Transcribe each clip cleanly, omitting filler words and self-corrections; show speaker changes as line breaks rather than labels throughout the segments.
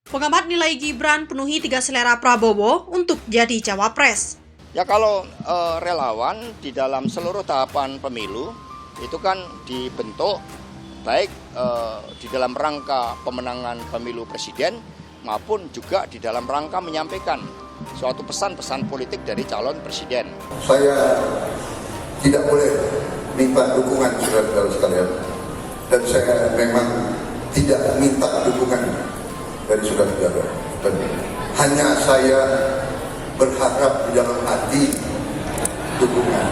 Pengamat nilai Gibran penuhi 3 selera Prabowo untuk jadi cawapres.
Ya kalau relawan di dalam seluruh tahapan pemilu itu kan dibentuk baik di dalam rangka pemenangan pemilu presiden maupun juga di dalam rangka menyampaikan suatu pesan-pesan politik dari calon presiden.
Saya tidak boleh minta dukungan saudara-saudara sekalian, dan saya memang tidak minta dukungan dari saudara-saudara. Dan hanya saya berharap di dalam hati dukungan.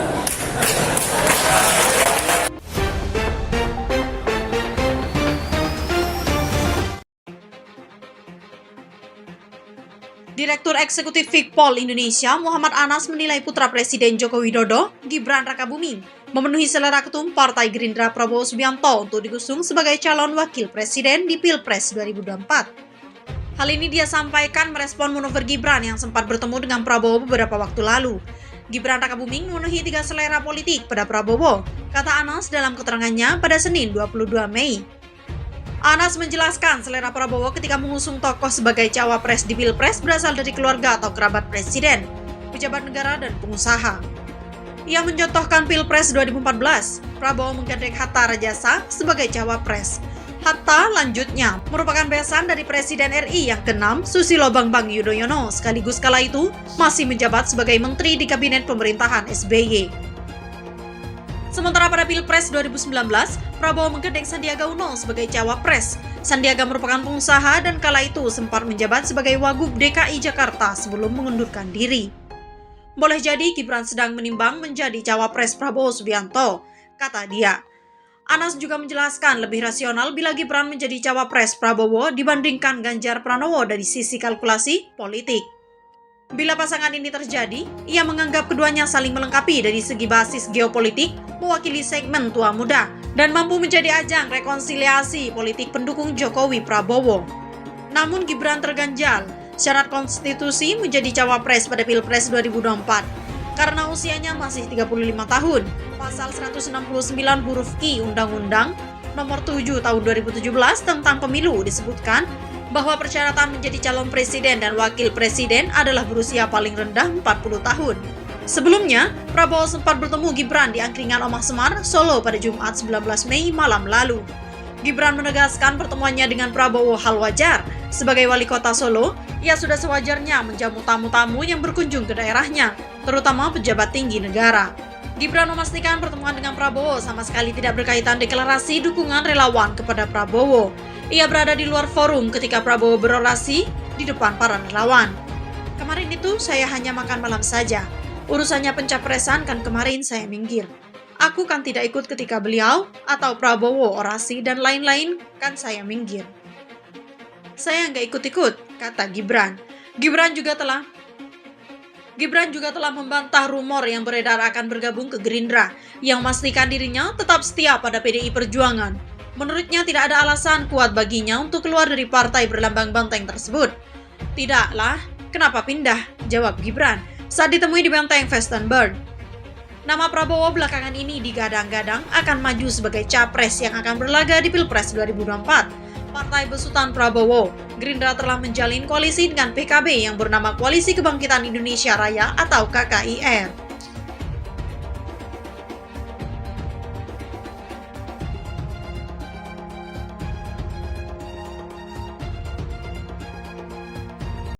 Direktur Eksekutif Vikpol Indonesia Muhammad Anas menilai putra Presiden Joko Widodo, Gibran Rakabuming, memenuhi selera ketum Partai Gerindra Prabowo Subianto untuk diusung sebagai calon wakil presiden di Pilpres 2024. Hal ini dia sampaikan merespon manuver Gibran yang sempat bertemu dengan Prabowo beberapa waktu lalu. Gibran Rakabuming memenuhi 3 selera politik pada Prabowo, kata Anas dalam keterangannya pada Senin 22 Mei. Anas menjelaskan selera Prabowo ketika mengusung tokoh sebagai cawapres di Pilpres berasal dari keluarga atau kerabat presiden, pejabat negara, dan pengusaha. Ia mencontohkan Pilpres 2014, Prabowo menggandeng Hatta Rajasa sebagai cawapres. Hatta lanjutnya merupakan besan dari Presiden RI yang ke-6 Susilo Bambang Yudhoyono, sekaligus kala itu masih menjabat sebagai menteri di kabinet pemerintahan SBY. Sementara pada Pilpres 2019, Prabowo menggandeng Sandiaga Uno sebagai cawapres. Sandiaga merupakan pengusaha dan kala itu sempat menjabat sebagai Wagub DKI Jakarta sebelum mengundurkan diri. Boleh jadi Gibran sedang menimbang menjadi cawapres Prabowo Subianto, kata dia. Anas juga menjelaskan lebih rasional bila Gibran menjadi cawapres Prabowo dibandingkan Ganjar Pranowo dari sisi kalkulasi politik. Bila pasangan ini terjadi, ia menganggap keduanya saling melengkapi dari segi basis geopolitik, mewakili segmen tua muda, dan mampu menjadi ajang rekonsiliasi politik pendukung Jokowi Prabowo. Namun Gibran terganjal syarat konstitusi menjadi cawapres pada Pilpres 2024 karena usianya masih 35 tahun. Pasal 169 huruf I Undang-Undang Nomor 7 Tahun 2017 tentang Pemilu disebutkan bahwa persyaratan menjadi calon presiden dan wakil presiden adalah berusia paling rendah 40 tahun. Sebelumnya, Prabowo sempat bertemu Gibran di Angkringan Omah Semar, Solo pada Jumat 19 Mei malam lalu. Gibran menegaskan pertemuannya dengan Prabowo hal wajar. Sebagai wali kota Solo, ia sudah sewajarnya menjamu tamu-tamu yang berkunjung ke daerahnya, terutama pejabat tinggi negara. Gibran memastikan pertemuan dengan Prabowo sama sekali tidak berkaitan deklarasi dukungan relawan kepada Prabowo. Ia berada di luar forum ketika Prabowo berorasi di depan para relawan. Kemarin itu saya hanya makan malam saja. Urusannya pencapresan kan kemarin saya minggir. Aku kan tidak ikut ketika beliau atau Prabowo orasi dan lain-lain kan saya minggir. Saya nggak ikut-ikut, kata Gibran. Gibran juga telah membantah rumor yang beredar akan bergabung ke Gerindra, yang memastikan dirinya tetap setia pada PDI Perjuangan. Menurutnya tidak ada alasan kuat baginya untuk keluar dari partai berlambang banteng tersebut. Tidaklah, kenapa pindah? Jawab Gibran saat ditemui di benteng Vestenberg. Nama Prabowo belakangan ini digadang-gadang akan maju sebagai capres yang akan berlaga di Pilpres 2024. Partai besutan Prabowo, Gerindra telah menjalin koalisi dengan PKB yang bernama Koalisi Kebangkitan Indonesia Raya atau KKIR.